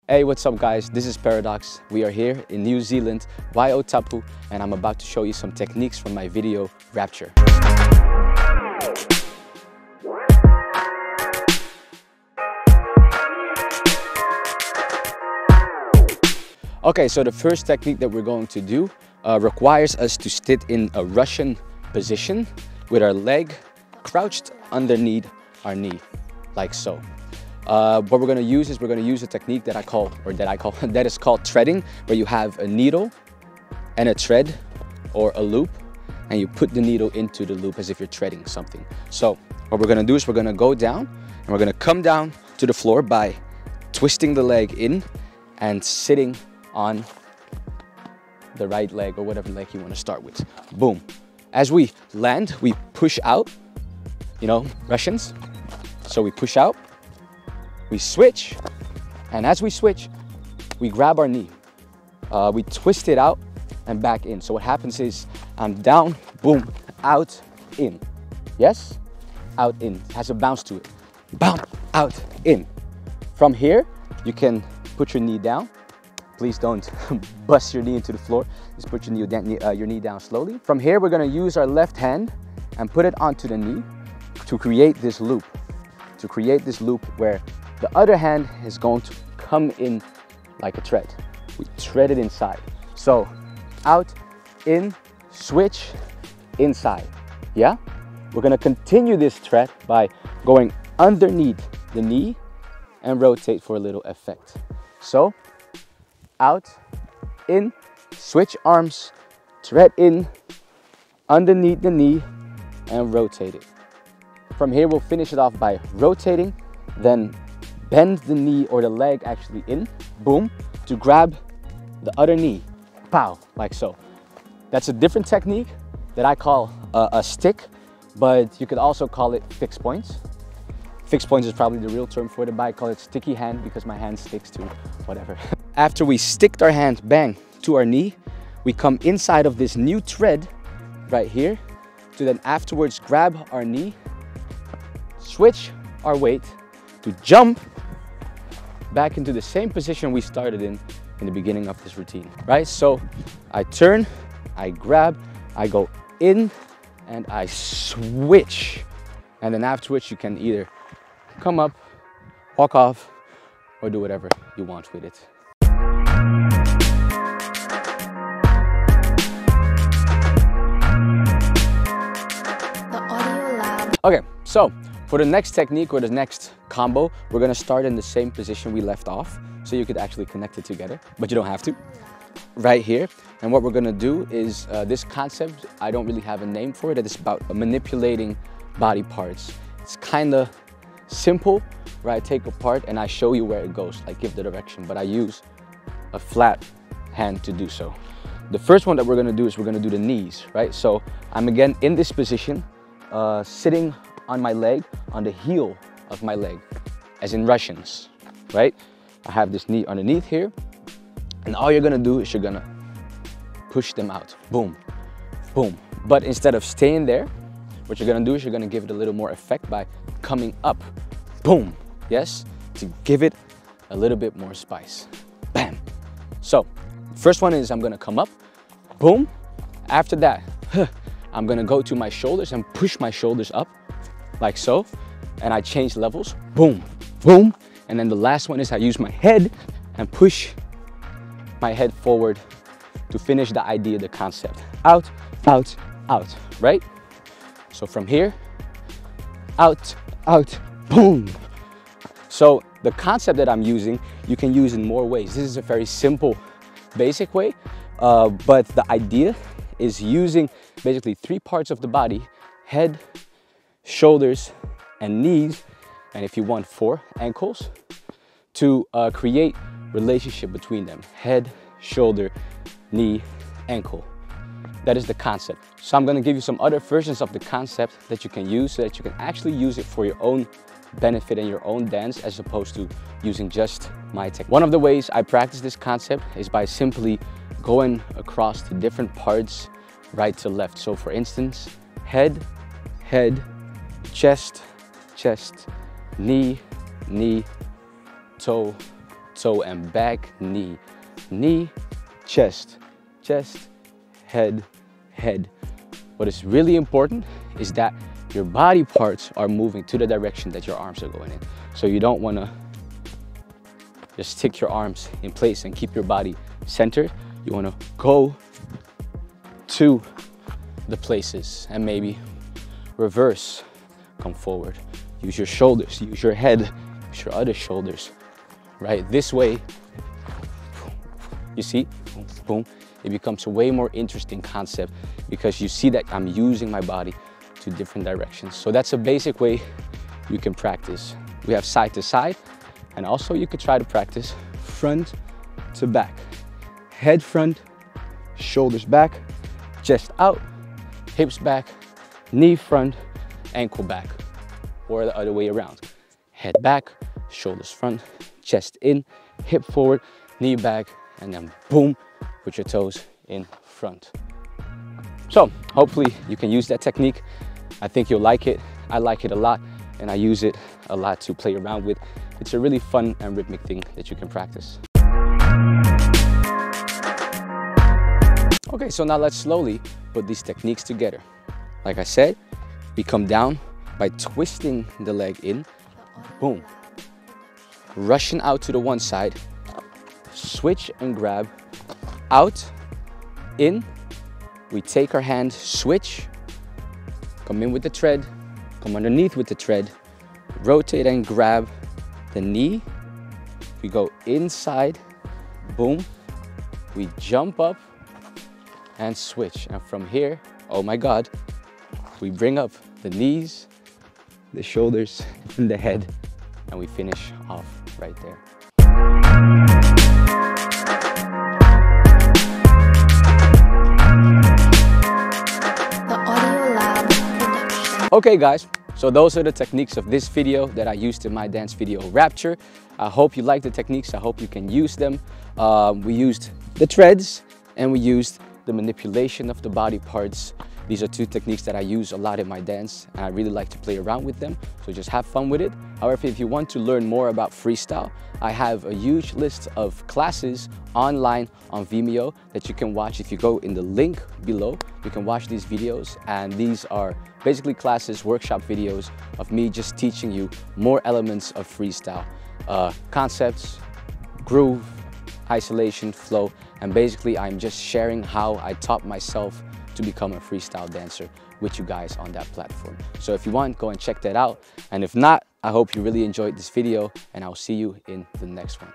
Hey, what's up guys? This is Paradox. We are here in New Zealand, Waiotapu, and I'm about to show you some techniques from my video, Rapture. Okay, so the first technique that we're going to do requires us to sit in a Russian position with our leg crouched underneath our knee, like so. What we're going to use is a technique that is called threading, where you have a needle and a thread or a loop, and you put the needle into the loop as if you're threading something. So what we're going to do is we're going to go down and we're going to come down to the floor by twisting the leg in and sitting on the right leg or whatever leg you want to start with. Boom. As we land, we push out, you know, Russians. So we push out. We switch, and as we switch, we grab our knee. We twist it out and back in. So what happens is I'm down, boom, out, in. Yes? Out, in. It has a bounce to it. Bounce, out, in. From here, you can put your knee down. Please don't bust your knee into the floor. Just put your knee down slowly. From here, we're gonna use our left hand and put it onto the knee to create this loop. To create this loop where the other hand is going to come in like a thread. We thread it inside. So out, in, switch, inside. Yeah? We're gonna continue this thread by going underneath the knee and rotate for a little effect. So out, in, switch arms, thread in, underneath the knee, and rotate it. From here, we'll finish it off by rotating, then bend the knee or the leg actually in, boom, to grab the other knee, pow, like so. That's a different technique that I call a stick, but you could also call it fixed points. Fixed points is probably the real term for it, but I call it sticky hand because my hand sticks to whatever. After we stick our hand, bang, to our knee, we come inside of this new thread right here to then afterwards grab our knee, switch our weight to jump back into the same position we started in the beginning of this routine, right? So I turn, I grab, I go in, and I switch. And then afterwards, you can either come up, walk off, or do whatever you want with it. Okay, so for the next technique or the next combo, we're gonna start in the same position we left off, so you could actually connect it together, but you don't have to, right here. And what we're gonna do is this concept, I don't really have a name for it. It's about manipulating body parts. It's kind of simple, where I take a part and I show you where it goes, like give the direction, but I use a flat hand to do so. The first one that we're gonna do is we're gonna do the knees, right? So I'm again in this position, sitting on my leg, on the heel of my leg, as in Russians, right? I have this knee underneath here, and all you're gonna do is you're gonna push them out, boom, boom. But instead of staying there, what you're gonna do is you're gonna give it a little more effect by coming up, boom, yes? To give it a little bit more spice, bam. So, first one is I'm gonna come up, boom. After that, I'm gonna go to my shoulders and push my shoulders up, like so, and I change levels, boom, boom. And then the last one is I use my head and push my head forward to finish the idea, the concept. Out, out, out, right? So from here, out, out, boom. So the concept that I'm using, you can use in more ways. This is a very simple, basic way, but the idea is using basically 3 parts of the body: head, shoulders, and knees, and if you want 4, ankles, to create relationship between them: head, shoulder, knee, ankle. That is the concept. So I'm gonna give you some other versions of the concept that you can use so that you can actually use it for your own benefit and your own dance, as opposed to using just my technique. One of the ways I practice this concept is by simply going across the different parts right to left. So for instance, head, head, chest, chest, knee, knee, toe, toe and back, knee, knee, chest, chest, head, head. What is really important is that your body parts are moving to the direction that your arms are going in. So you don't want to just stick your arms in place and keep your body centered. You want to go to the places and maybe reverse, come forward. Use your shoulders, use your head, use your other shoulders, right? This way, you see, boom, boom. It becomes a way more interesting concept because you see that I'm using my body to different directions. So that's a basic way you can practice. We have side to side, and also you could try to practice front to back. Head front, shoulders back, chest out, hips back, knee front, ankle back, or the other way around. Head back, shoulders front, chest in, hip forward, knee back, and then boom, put your toes in front. So hopefully you can use that technique. I think you'll like it. I like it a lot, and I use it a lot to play around with. It's a really fun and rhythmic thing that you can practice. Okay, so now let's slowly put these techniques together. Like I said, we come down by twisting the leg in, boom. Rushing out to the one side, switch and grab, out, in. We take our hand, switch, come in with the tread, come underneath with the tread, rotate and grab the knee. We go inside, boom. We jump up and switch. And from here, oh my God, we bring up the knees, the shoulders, and the head, and we finish off right there. Okay guys, so those are the techniques of this video that I used in my dance video Rapture. I hope you like the techniques. I hope you can use them. We used the treads and we used the manipulation of the body parts. These are two techniques that I use a lot in my dance, and I really like to play around with them, so just have fun with it. However, if you want to learn more about freestyle, I have a huge list of classes online on Vimeo that you can watch. If you go in the link below, you can watch these videos, and these are basically classes, workshop videos of me just teaching you more elements of freestyle. Concepts, groove, isolation, flow, and basically I'm just sharing how I taught myself to become a freestyle dancer with you guys on that platform. So if you want, go and check that out. And if not, I hope you really enjoyed this video, and I'll see you in the next one.